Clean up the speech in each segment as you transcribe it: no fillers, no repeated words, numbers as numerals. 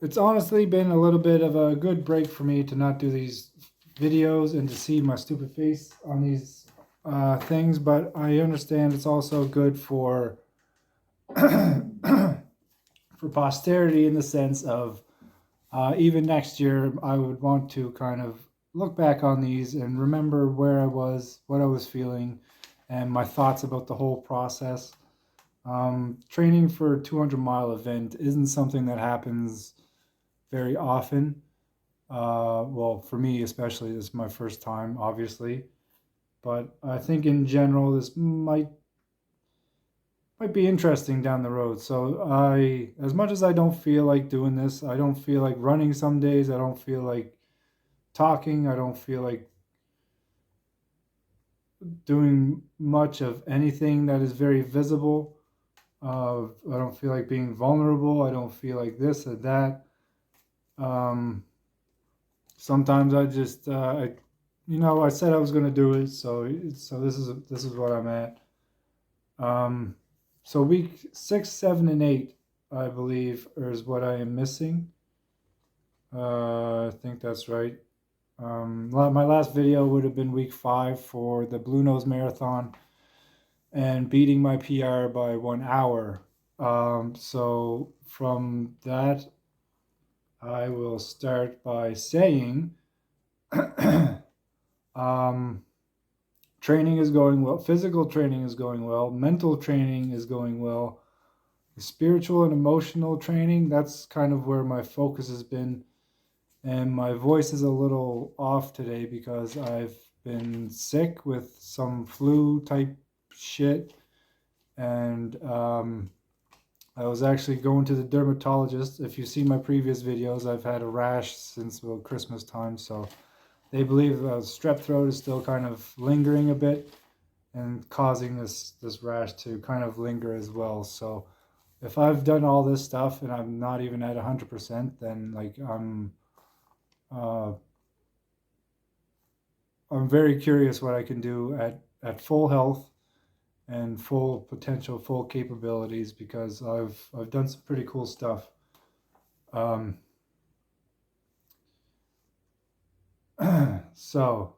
it's honestly been a little bit of a good break for me to not do these videos and to see my stupid face on these things, but I understand it's also good for for posterity in the sense of even next year I would want to kind of look back on these and remember where I was, what I was feeling, and my thoughts about the whole process. Training for a 200-mile event isn't something that happens very often. Well, for me especially, this is my first time, obviously. But I think in general, this might be interesting down the road. So as much as I don't feel like doing this, I don't feel like running some days. I don't feel like talking. I don't feel like doing much of anything that is very visible. I don't feel like being vulnerable. I don't feel like this or that. Um, Sometimes I just I said I was going to do it, so this is what I'm at. Um, so week 6, 7, and 8, I believe, is what I am missing. I think that's right. My last video would have been week 5 for the Blue Nose Marathon and beating my PR by 1 hour. So from that, I will start by saying um, training is going well, physical training is going well, mental training is going well, spiritual and emotional training, that's kind of where my focus has been. And my voice is a little off today because I've been sick with some flu type shit. And I was actually going to the dermatologist. If you see my previous videos, I've had a rash since about Christmas time. So they believe strep throat is still kind of lingering a bit and causing this rash to kind of linger as well. So if I've done all this stuff and I'm not even at 100%, then like uh, I'm very curious what I can do at full health and full potential, full capabilities, because I've done some pretty cool stuff. Um, so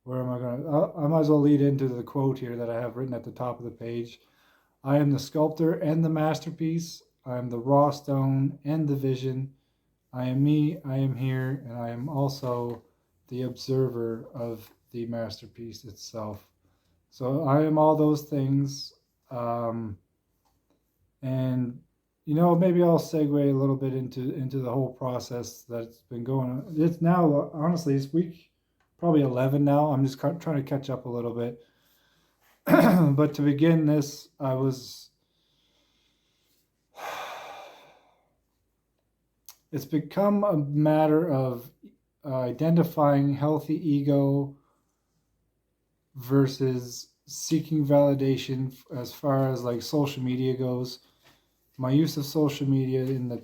where am I going to? I might as well lead into the quote here that I have written at the top of the page. I am the sculptor and the masterpiece. I am the raw stone and the vision. I am me, I am here, and I am also the observer of the masterpiece itself. So I am all those things. Um, and maybe I'll segue a little bit into the whole process that's been going on. It's now, honestly, it's week probably 11 now. I'm just trying to catch up a little bit. But to begin this, it's become a matter of identifying healthy ego versus seeking validation as far as like social media goes. My use of social media in the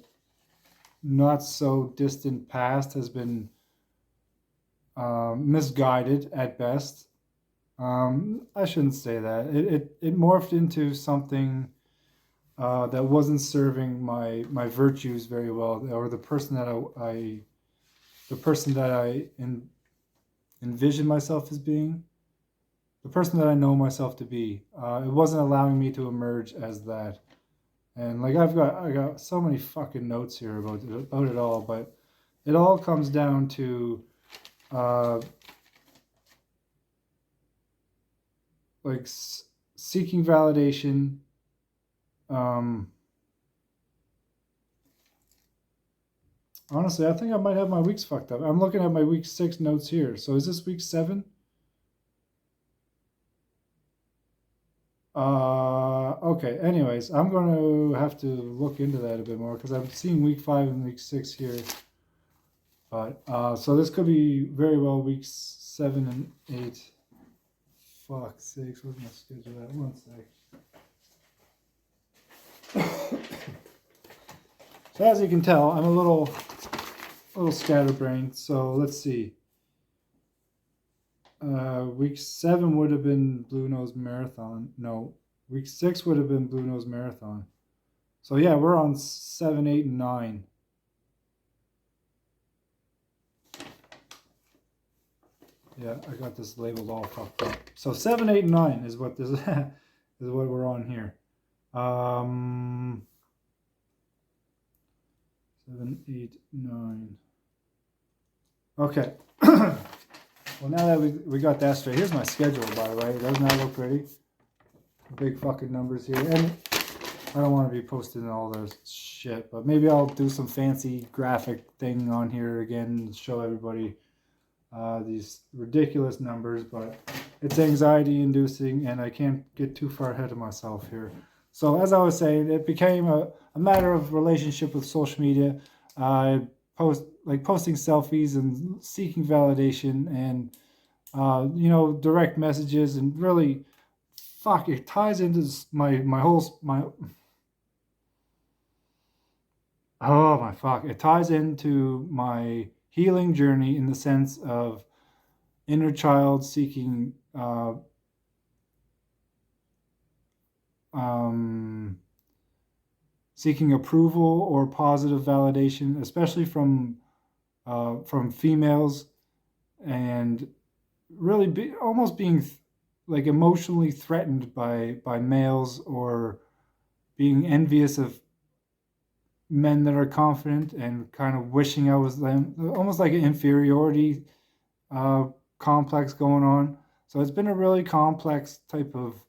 not so distant past has been misguided at best. I shouldn't say that. It morphed into something that wasn't serving my virtues very well, or the person that I envision myself as being, the person that I know myself to be. It wasn't allowing me to emerge as that. And like I got so many fucking notes here about it all, but it all comes down to uh, like seeking validation. Um, Honestly, I think I might have my weeks fucked up. I'm looking at my week 6 notes here. So is this week 7? Okay. Anyways, I'm going to have to look into that a bit more because I'm seeing week 5 and week 6 here. But so this could be very well weeks 7 and 8. Fuck's sakes, where's my schedule at? One sec. So as you can tell, I'm a little scatterbrained. So let's see. Week 7 would have been Blue Nose Marathon. No, week 6 would have been Blue Nose Marathon. So yeah, we're on 7, 8, and 9. Yeah, I got this labeled all fucked up. So 7, 8, and 9 is what this is what we're on here. 7, 8, 9. Okay. Well, now that we got that straight, here's my schedule, by the way. Doesn't that look pretty? Big fucking numbers here. And I don't want to be posting all this shit, but maybe I'll do some fancy graphic thing on here again and show everybody these ridiculous numbers, but it's anxiety inducing and I can't get too far ahead of myself here. So as I was saying, it became a matter of relationship with social media. I posting selfies and seeking validation and direct messages, and really it ties into my it ties into my healing journey in the sense of inner child seeking seeking approval or positive validation, especially from females, and really almost being like emotionally threatened by males, or being envious of men that are confident and kind of wishing I was them, almost like an inferiority complex going on. So it's been a really complex type of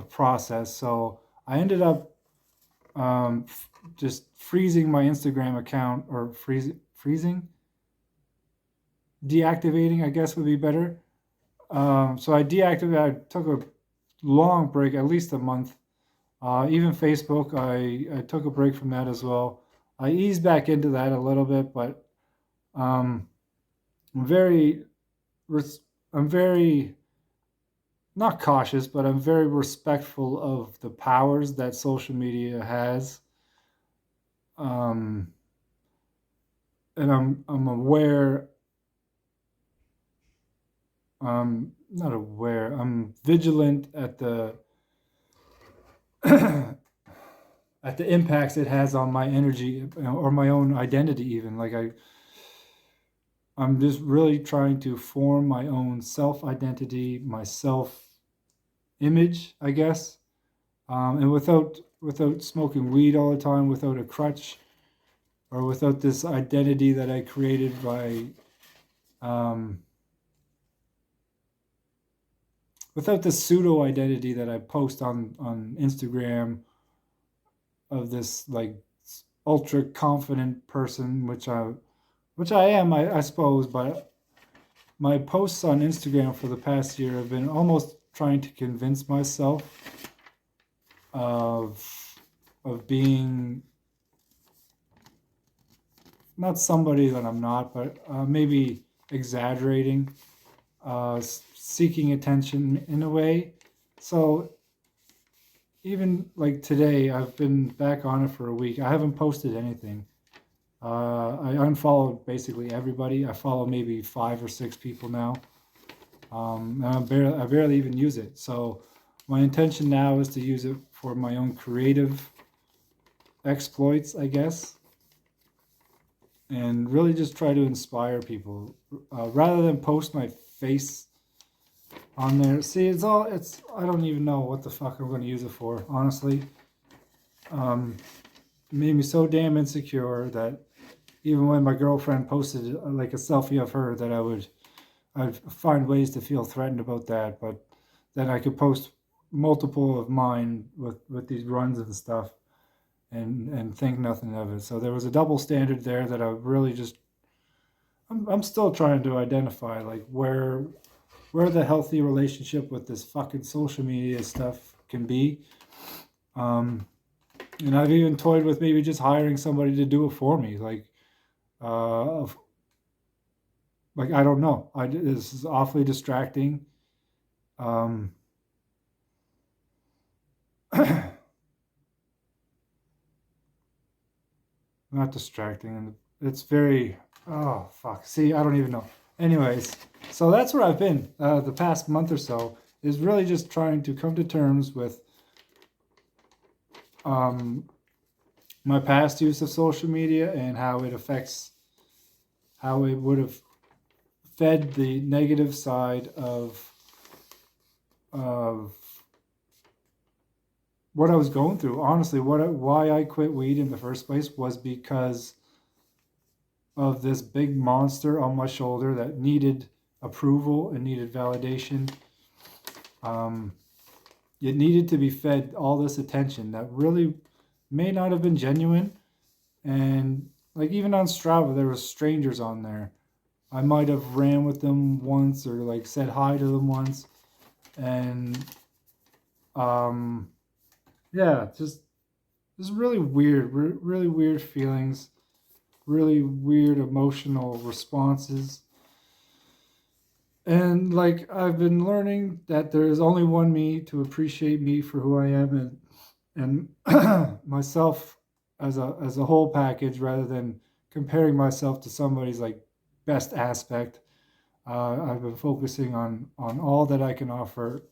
process. So I ended up just freezing my Instagram account, or freezing, deactivating, I guess would be better. So I deactivated. I took a long break, at least a month. Even Facebook, I took a break from that as well. I eased back into that a little bit, but I'm very not cautious, but I'm very respectful of the powers that social media has. And I'm aware. Not aware. I'm vigilant at the at the impacts it has on my energy, or my own identity. Even like I'm just really trying to form my own self identity, my self image, I guess, and without smoking weed all the time, without a crutch, or without this identity that I created by without the pseudo identity that I post on Instagram, of this like ultra confident person, which I am, I suppose. But my posts on Instagram for the past year have been almost trying to convince myself of being not somebody that I'm not, but maybe exaggerating, seeking attention in a way. So even like today, I've been back on it for a week. I haven't posted anything. I unfollowed basically everybody. I follow maybe 5 or 6 people now. And I barely even use it. So my intention now is to use it for my own creative exploits, I guess, and really just try to inspire people, rather than post my face on there. See, I don't even know what the fuck I'm going to use it for, honestly. It made me so damn insecure that even when my girlfriend posted like a selfie of her, that I'd find ways to feel threatened about that. But then I could post multiple of mine with these runs and stuff, and think nothing of it. So there was a double standard there that I really just I'm still trying to identify, like where the healthy relationship with this fucking social media stuff can be. And I've even toyed with maybe just hiring somebody to do it for me, uh, I don't know. This is awfully distracting. Um, Not distracting, and it's very, oh fuck. See, I don't even know. Anyways, so that's where I've been the past month or so, is really just trying to come to terms with my past use of social media and how it affects, how it would have fed the negative side of what I was going through. Honestly, why I quit weed in the first place was because of this big monster on my shoulder that needed approval and needed validation. It needed to be fed all this attention that really may not have been genuine. And like even on Strava, there was strangers on there. I might have ran with them once or like said hi to them once. And yeah, just really weird, really weird feelings, really weird emotional responses. And like I've been learning that there is only one me to appreciate me for who I am and myself as a whole package rather than comparing myself to somebody's like best aspect. I've been focusing on all that I can offer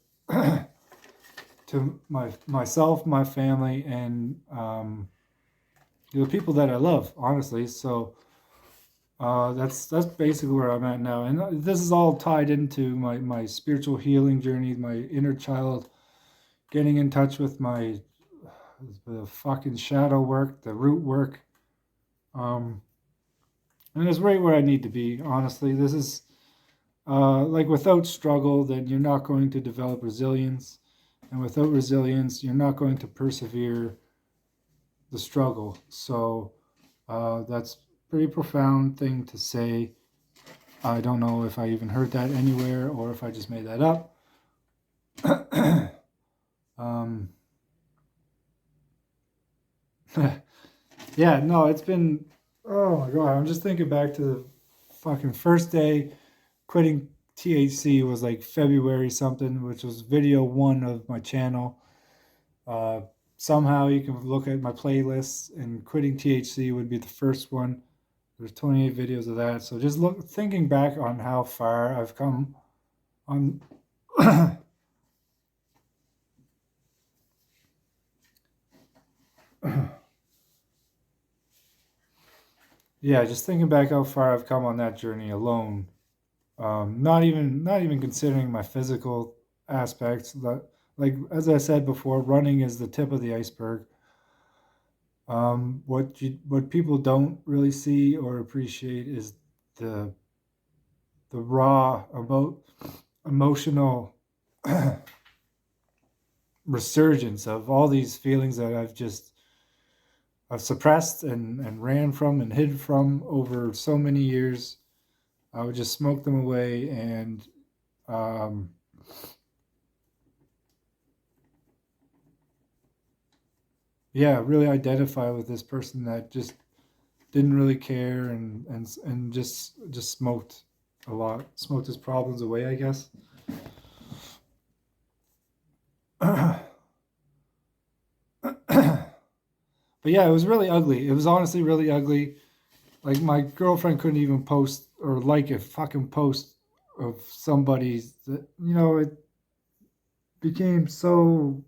to myself, my family, and the people that I love. Honestly, so that's basically where I'm at now, and this is all tied into my spiritual healing journey, my inner child, getting in touch with the fucking shadow work, the root work, and it's right where I need to be. Honestly, this is like without struggle, then you're not going to develop resilience, and without resilience, you're not going to persevere the struggle. So that's a pretty profound thing to say. I don't know if I even heard that anywhere or if I just made that up. Yeah, no, it's been, oh my God, I'm just thinking back to the fucking first day quitting THC was like February something, which was video 1 of my channel. Uh, Somehow you can look at my playlists and quitting THC would be the first one. There's 28 videos of that. So just thinking back on how far I've come on. Yeah, just thinking back how far I've come on that journey alone. Not even considering my physical aspects. Like as I said before, running is the tip of the iceberg. What people don't really see or appreciate is the raw emotional resurgence of all these feelings that I've suppressed and ran from and hid from over so many years. I would just smoke them away and um, yeah, really identify with this person that just didn't really care and just smoked a lot, smoked his problems away, I guess. But yeah, it was really ugly. It was honestly really ugly. Like my girlfriend couldn't even post or like a fucking post of somebody's that it became so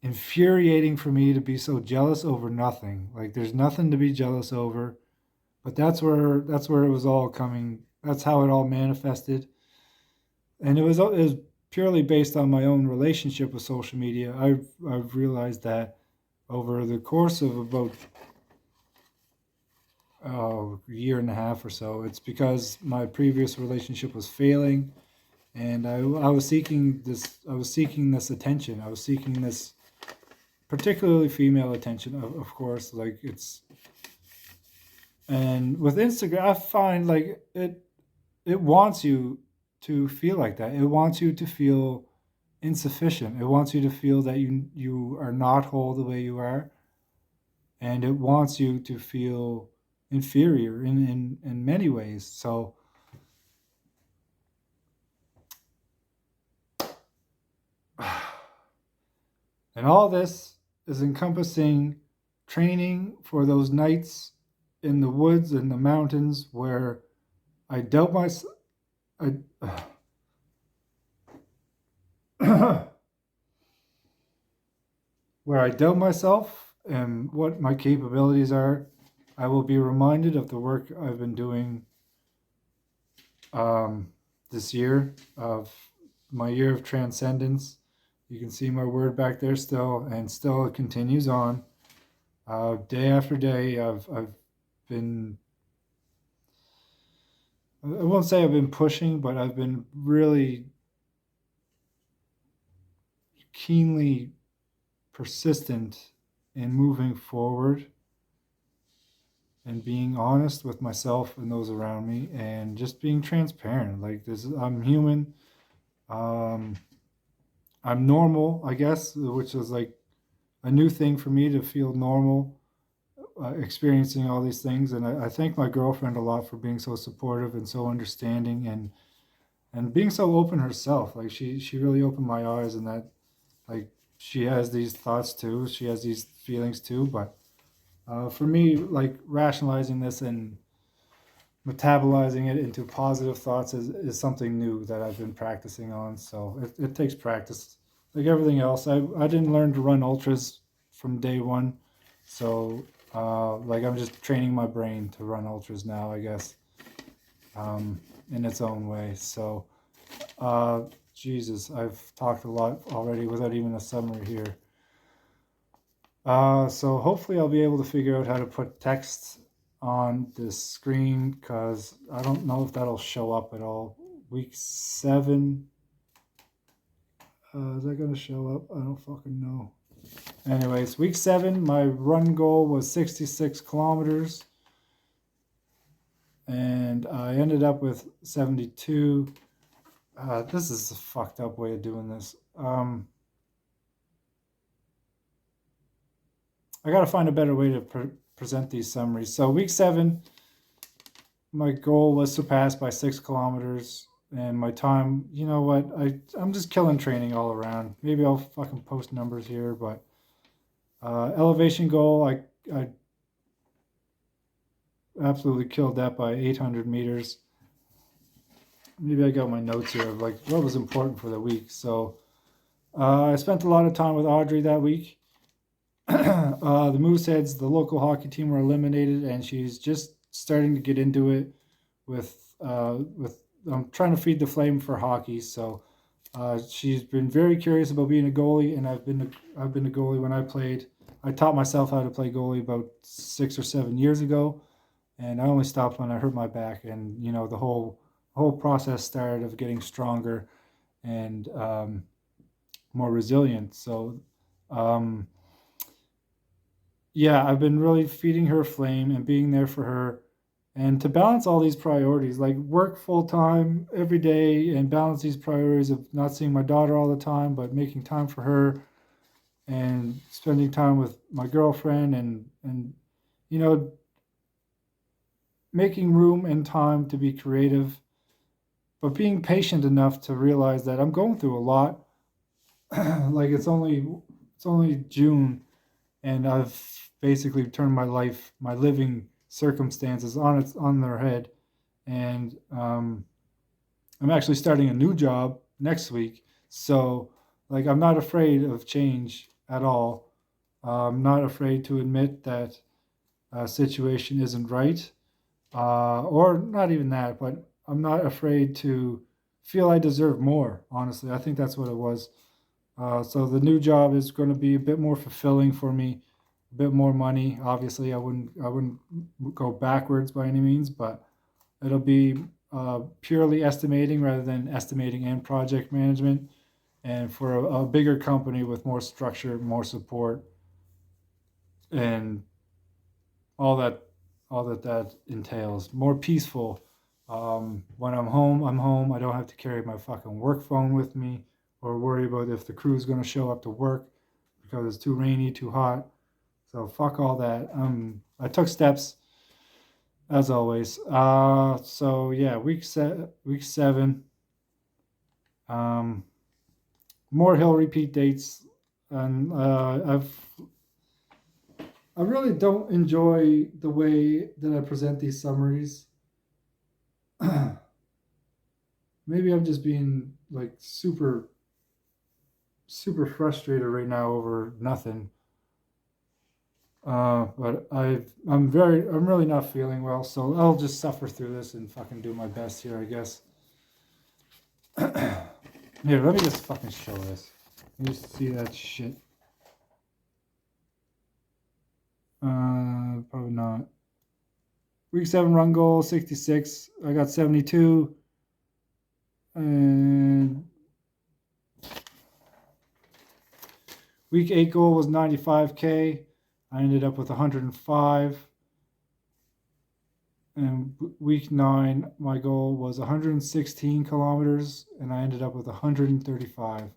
infuriating for me to be so jealous over nothing. Like there's nothing to be jealous over. But that's where it was all coming. That's how it all manifested. And it was purely based on my own relationship with social media. I've realized that over the course of about a year and a half or so, it's because my previous relationship was failing, and I was seeking this. I was seeking this attention. I was seeking this, particularly female attention, of course. Like it's, and with Instagram, I find like it wants you to feel like that. It wants you to feel insufficient. It wants you to feel that you are not whole the way you are, and it wants you to feel inferior in many ways. So and all this is encompassing training for those nights in the woods and the mountains where I doubt myself. I, where I doubt myself and what my capabilities are. I will be reminded of the work I've been doing um, this year of my year of transcendence. You can see my word back there still, and still it continues on. Day after day, I've been, I won't say I've been pushing, but I've been really keenly persistent in moving forward and being honest with myself and those around me and just being transparent. Like this, I'm human. Um, I'm normal, I guess, which is like a new thing for me to feel normal, experiencing all these things. And I thank my girlfriend a lot for being so supportive and so understanding and being so open herself. Like she really opened my eyes, and that like she has these thoughts too. She has these feelings too. But for me, like rationalizing this and metabolizing it into positive thoughts is something new that I've been practicing on. So it takes practice. Like everything else, I didn't learn to run ultras from day one. So like I'm just training my brain to run ultras now, I guess, in its own way. So uh, Jesus, I've talked a lot already without even a summary here. So hopefully I'll be able to figure out how to put text on this screen because I don't know if that'll show up at all. Week 7, is that going to show up? I don't fucking know. Anyways, week 7, my run goal was 66 kilometers and I ended up with 72. This is a fucked up way of doing this. I got to find a better way to present these summaries. So week 7, my goal was surpassed by 6 kilometers, and my time, you know what? I'm just killing training all around. Maybe I'll fucking post numbers here, but elevation goal, I absolutely killed that by 800 meters. Maybe I got my notes here of like what was important for the week. So I spent a lot of time with Audrey that week. The Mooseheads, the local hockey team, were eliminated, and she's just starting to get into it with I'm trying to feed the flame for hockey. So she's been very curious about being a goalie, and I've been a goalie when I played. I taught myself how to play goalie about 6 or 7 years ago, and I only stopped when I hurt my back. And you know the whole process started of getting stronger and more resilient. So. Yeah, I've been really feeding her flame and being there for her. And to balance all these priorities, like work full time every day and balance these priorities of not seeing my daughter all the time, but making time for her and spending time with my girlfriend and you know, making room and time to be creative, but being patient enough to realize that I'm going through a lot. Like it's only June and I've basically turned my life, my living circumstances on their head, and I'm actually starting a new job next week. So, like, I'm not afraid of change at all. I'm not afraid to admit that a situation isn't right, or not even that, but I'm not afraid to feel I deserve more. Honestly, I think that's what it was. So the new job is going to be a bit more fulfilling for me, a bit more money. Obviously, I wouldn't go backwards by any means, but it'll be purely estimating rather than estimating and project management, and for a bigger company with more structure, more support, and all that that entails. More peaceful. When I'm home, I'm home. I don't have to carry my fucking work phone with me or worry about if the crew's going to show up to work because it's too rainy, too hot. So fuck all that. I took steps as always. So yeah, week 7. Um, more hill repeat dates, and I really don't enjoy the way that I present these summaries. Maybe I'm just being like super frustrated right now over nothing. But I'm really not feeling well, so I'll just suffer through this and fucking do my best here, I guess. Here, let me just fucking show this. You see that shit? Probably not. Week 7 run goal 66. I got 72, and week 8 goal was 95K. I ended up with 105. And week 9, my goal was 116 kilometers, and I ended up with 135.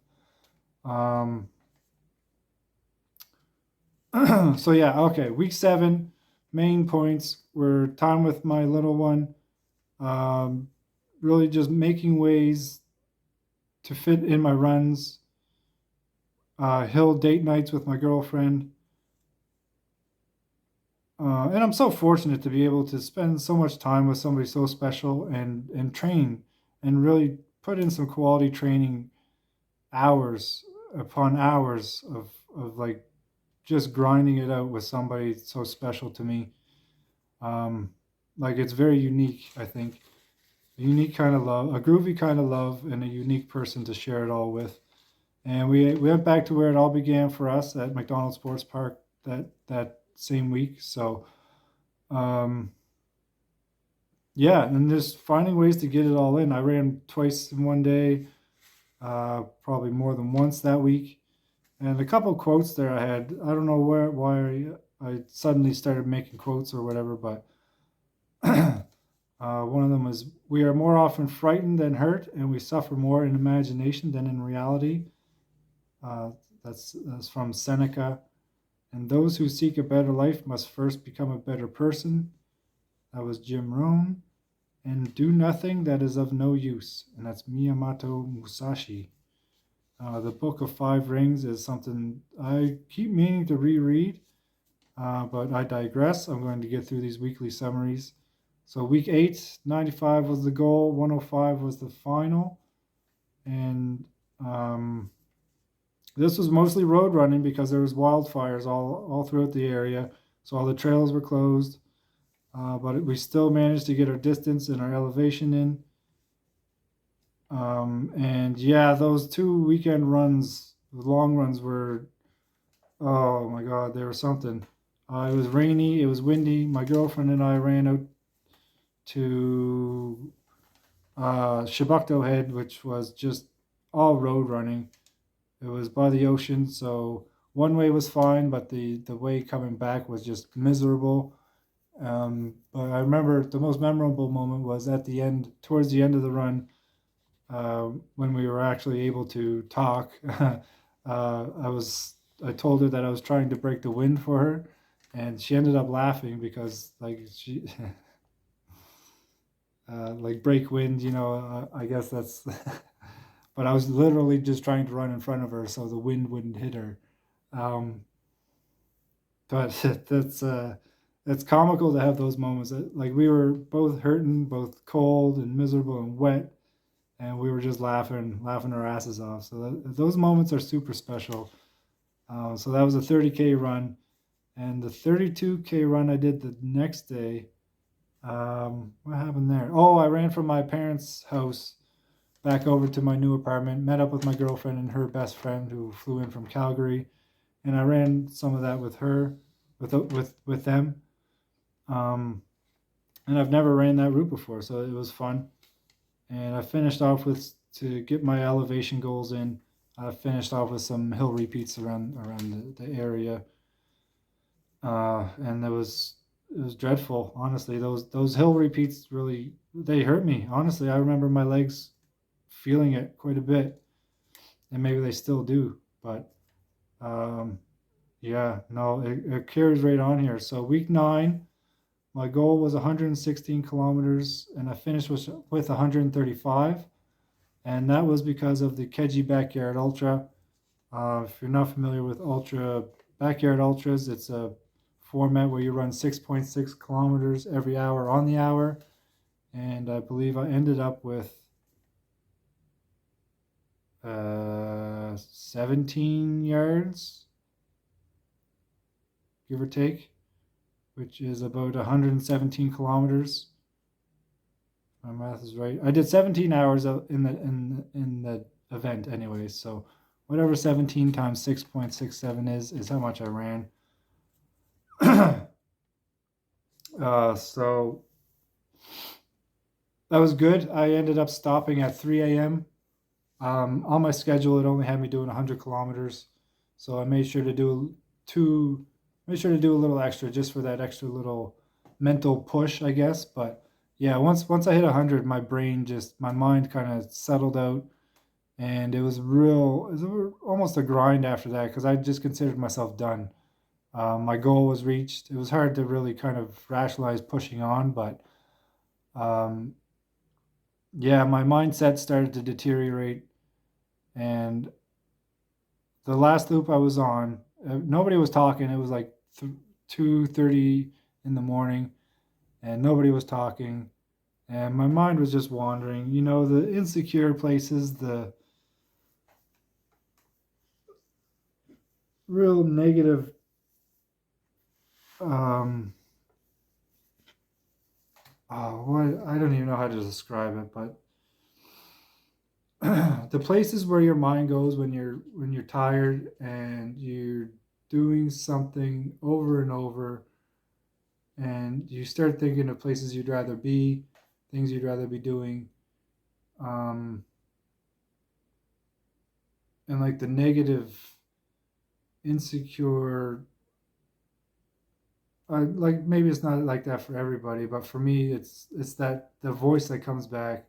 So yeah, okay. Week 7, main points were time with my little one. Um, really just making ways to fit in my runs. Hill date nights with my girlfriend. And I'm so fortunate to be able to spend so much time with somebody so special and train and really put in some quality training hours upon hours of like just grinding it out with somebody so special to me. Um, like it's very unique, I think. A unique kind of love, a groovy kind of love, and a unique person to share it all with. And we went back to where it all began for us at McDonald Sports Park that same week. So um, yeah, and just finding ways to get it all in. I ran twice in one day, probably more than once that week. And a couple quotes there I had. I don't know why I suddenly started making quotes or whatever, but one of them was, "We are more often frightened than hurt, and we suffer more in imagination than in reality." Uh, that's from Seneca. And those who seek a better life must first become a better person. That was Jim Rohn. And do nothing that is of no use. And that's Miyamoto Musashi. The Book of Five Rings is something I keep meaning to reread, but I digress. I'm going to get through these weekly summaries. So, week 8, 95 was the goal, 105 was the final. And this was mostly road running because there was wildfires all throughout the area. So, all the trails were closed. But we still managed to get our distance and our elevation in. And yeah, those 2 weekend runs, long runs were, oh my God, they were something. It was rainy, it was windy. My girlfriend and I ran out to Shabukto Head, which was just all road running. It was by the ocean, so one way was fine, but the way coming back was just miserable. But I remember the most memorable moment was at the end, towards the end of the run, when we were actually able to talk. I told her that I was trying to break the wind for her, and she ended up laughing because like she like break wind, I guess that's. But I was literally just trying to run in front of her so the wind wouldn't hit her. Um, but it's comical to have those moments. Like we were both hurting, both cold and miserable and wet, and we were just laughing our asses off. So those moments are super special. So that was a 30K run, and the 32K run I did the next day. What happened there? Oh, I ran from my parents' house back over to my new apartment, met up with my girlfriend and her best friend who flew in from Calgary, and I ran some of that with her, with them. Um, and I've never ran that route before, so it was fun. And I finished off with, to get my elevation goals in. I finished off with some hill repeats around the area, and it was dreadful. Honestly, those hill repeats really, they hurt me. Honestly, I remember my legs feeling it quite a bit, and maybe they still do. But um, yeah, no, it carries right on here. So week 9, my goal was 116 kilometers, and I finished with 135. And that was because of the Keji Backyard Ultra. If you're not familiar with backyard ultras, it's a format where you run 6.6 kilometers every hour on the hour. And I believe I ended up with 17 yards. give or take, which is about 117 kilometers. My math is right. I did 17 hours in the event, anyways. So whatever 17 times 6.67 is how much I ran. So that was good. I ended up stopping at 3 a.m. On my schedule, it only had me doing 100 kilometers, so I two, made sure to do a little extra just for that extra little mental push, I guess. But yeah, once I hit 100, my mind kind of settled out, and it was almost a grind after that because I just considered myself done. My goal was reached. It was hard to really kind of rationalize pushing on, but um, yeah, my mindset started to deteriorate, and the last loop I was on, nobody was talking. It was like 2:30 in the morning, and nobody was talking, and my mind was just wandering. You know, the insecure places, the real negative. Um, what I don't even know how to describe it, but the places where your mind goes when you're tired and you're doing something over and over, and you start thinking of places you'd rather be, things you'd rather be doing, um, and like the negative, insecure. Like maybe it's not like that for everybody, but for me, it's that the voice that comes back.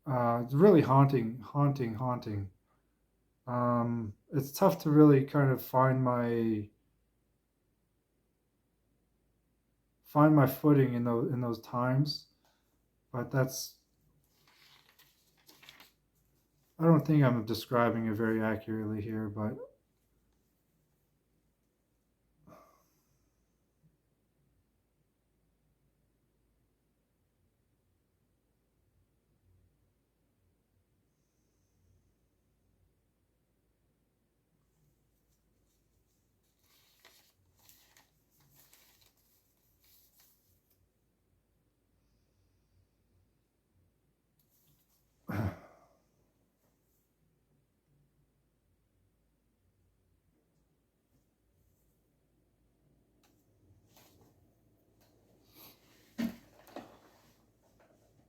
It's really haunting, haunting, haunting. It's tough to really kind of find my footing in those times, but that's I don't think I'm describing it very accurately here, but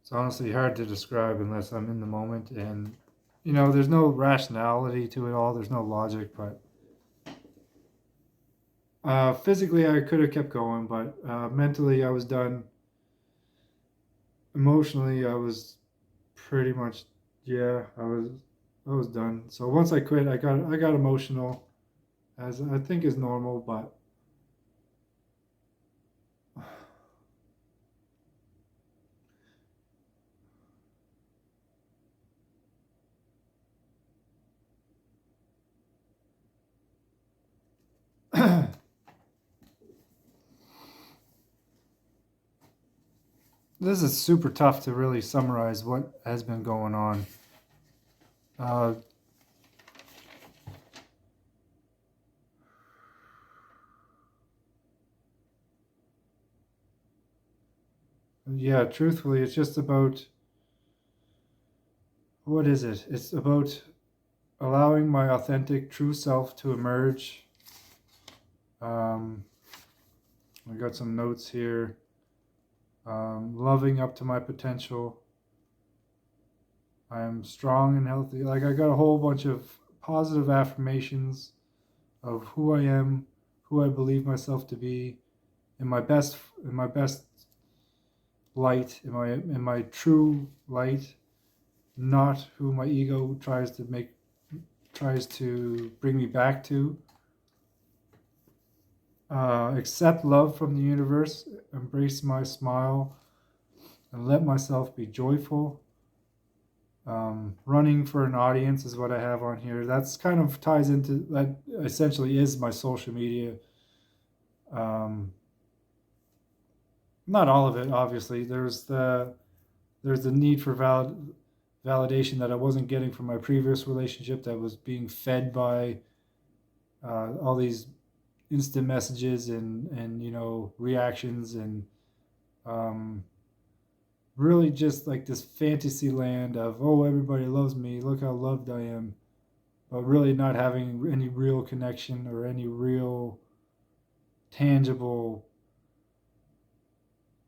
it's honestly hard to describe unless I'm in the moment. And there's no rationality to it all. There's no logic, but physically I could have kept going, but mentally I was done. Emotionally I was pretty much, yeah, I was done. So once I quit, I got emotional, as I think is normal, but this is super tough to really summarize what has been going on. Uh, yeah, truthfully, it's just about what is it? It's about allowing my authentic, true self to emerge. Um, I got some notes here. Loving up to my potential. I am strong and healthy. Like I got a whole bunch of positive affirmations of who I am, who I believe myself to be, in my best light, in my true light, not who my ego tries to bring me back to. Accept love from the universe, embrace my smile, and let myself be joyful. Running for an audience is what I have on here. That's kind of ties into that. Essentially, is my social media. Um, Not all of it, obviously. There's the need for validation that I wasn't getting from my previous relationship, that was being fed by all these instant messages and reactions, and really just like this fantasy land of, oh, everybody loves me, look how loved I am, but really not having any real connection or any real tangible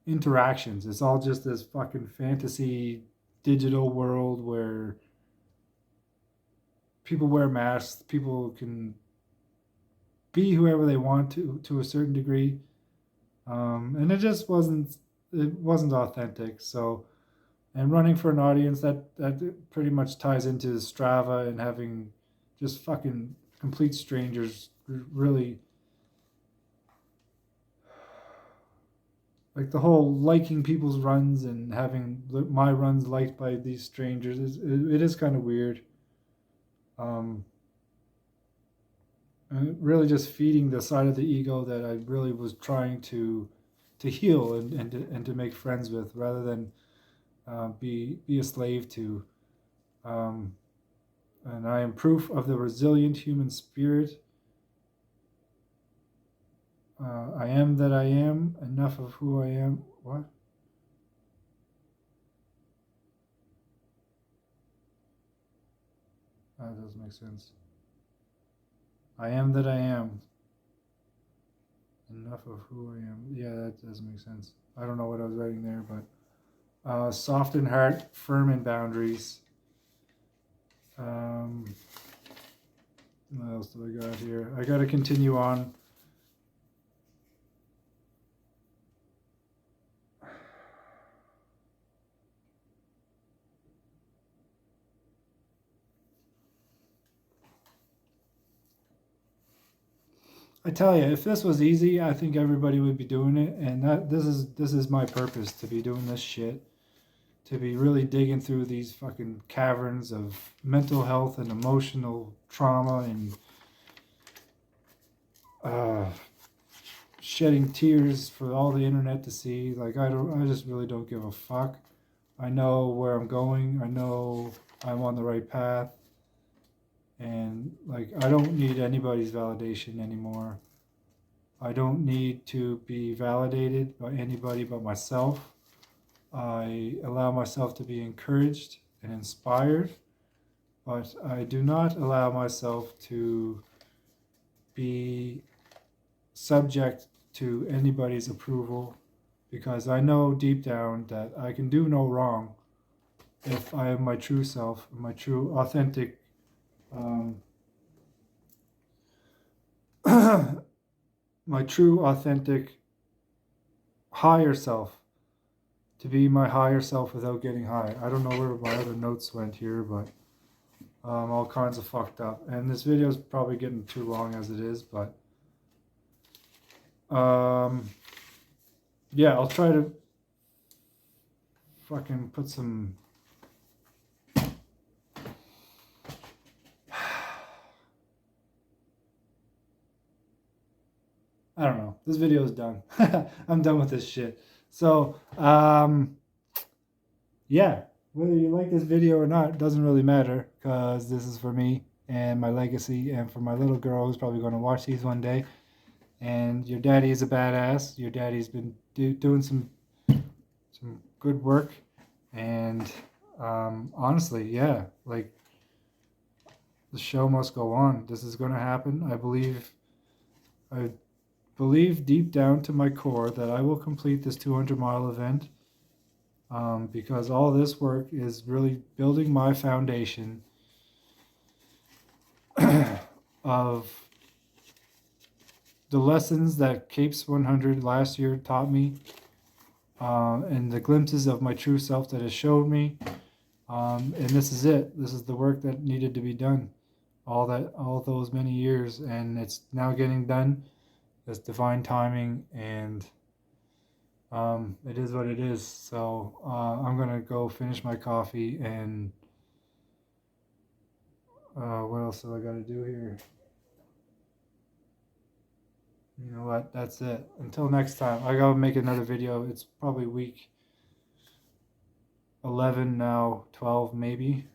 interactions. It's all just this fucking fantasy digital world where people wear masks, people can be whoever they want to a certain degree, and it wasn't authentic. So, and running for an audience, that pretty much ties into Strava and having just fucking complete strangers really, like the whole liking people's runs and having my runs liked by these strangers it is kind of weird. Um, and really just feeding the side of the ego that I really was trying to heal and to make friends with, rather than be a slave to. Um, and I am proof of the resilient human spirit. I am that I am, enough of who I am. What? That doesn't make sense. I am that I am, enough of who I am. Yeah, that doesn't make sense. I don't know what I was writing there, but soft in heart, firm in boundaries. What else do I got here? I got to continue on. I tell you, if this was easy, I think everybody would be doing it. And this is my purpose, to be doing this shit, to be really digging through these fucking caverns of mental health and emotional trauma and uh, shedding tears for all the internet to see. Like I just really don't give a fuck. I know where I'm going. I know I'm on the right path. And like I don't need anybody's validation anymore. I don't need to be validated by anybody but myself. I allow myself to be encouraged and inspired, but I do not allow myself to be subject to anybody's approval, because I know deep down that I can do no wrong if I am my true self, my true authentic my true authentic higher self, to be my higher self without getting high. I don't know where my other notes went here, but all kinds of fucked up. And this video is probably getting too long as it is, but yeah, I'll try to fucking put some I don't know. This video is done. I'm done with this shit. So, yeah, whether you like this video or not doesn't really matter, because this is for me and my legacy, and for my little girl who's probably going to watch these one day. And your daddy is a badass. Your daddy's been doing some good work, and honestly, yeah, like the show must go on. This is going to happen. I believe deep down to my core that I will complete this 200-mile event, because all this work is really building my foundation of the lessons that Capes 100 last year taught me, and the glimpses of my true self that it showed me. And this is it. This is the work that needed to be done all those many years, and it's now getting done. It's divine timing, and it is what it is. So I'm gonna go finish my coffee, and what else do I gotta do here? You know what? That's it. Until next time, I gotta make another video. It's probably week 11 now, 12 maybe.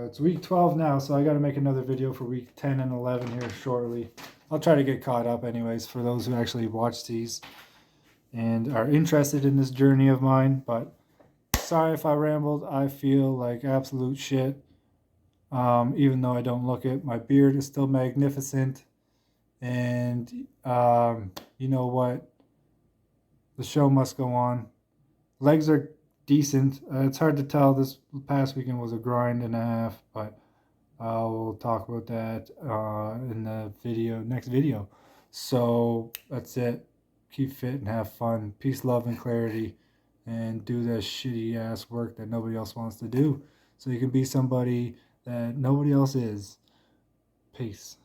It's week 12 now, so I got to make another video for week 10 and 11 here shortly. I'll try to get caught up anyways for those who actually watch these and are interested in this journey of mine. But sorry if I rambled. I feel like absolute shit. Even though I don't look it, my beard is still magnificent. And you know what? The show must go on. Legs are decent. It's hard to tell. This past weekend was a grind and a half, but we'll talk about that in the next video. So that's it. Keep fit and have fun. Peace, love, and clarity. And do that shitty ass work that nobody else wants to do. So you can be somebody that nobody else is. Peace.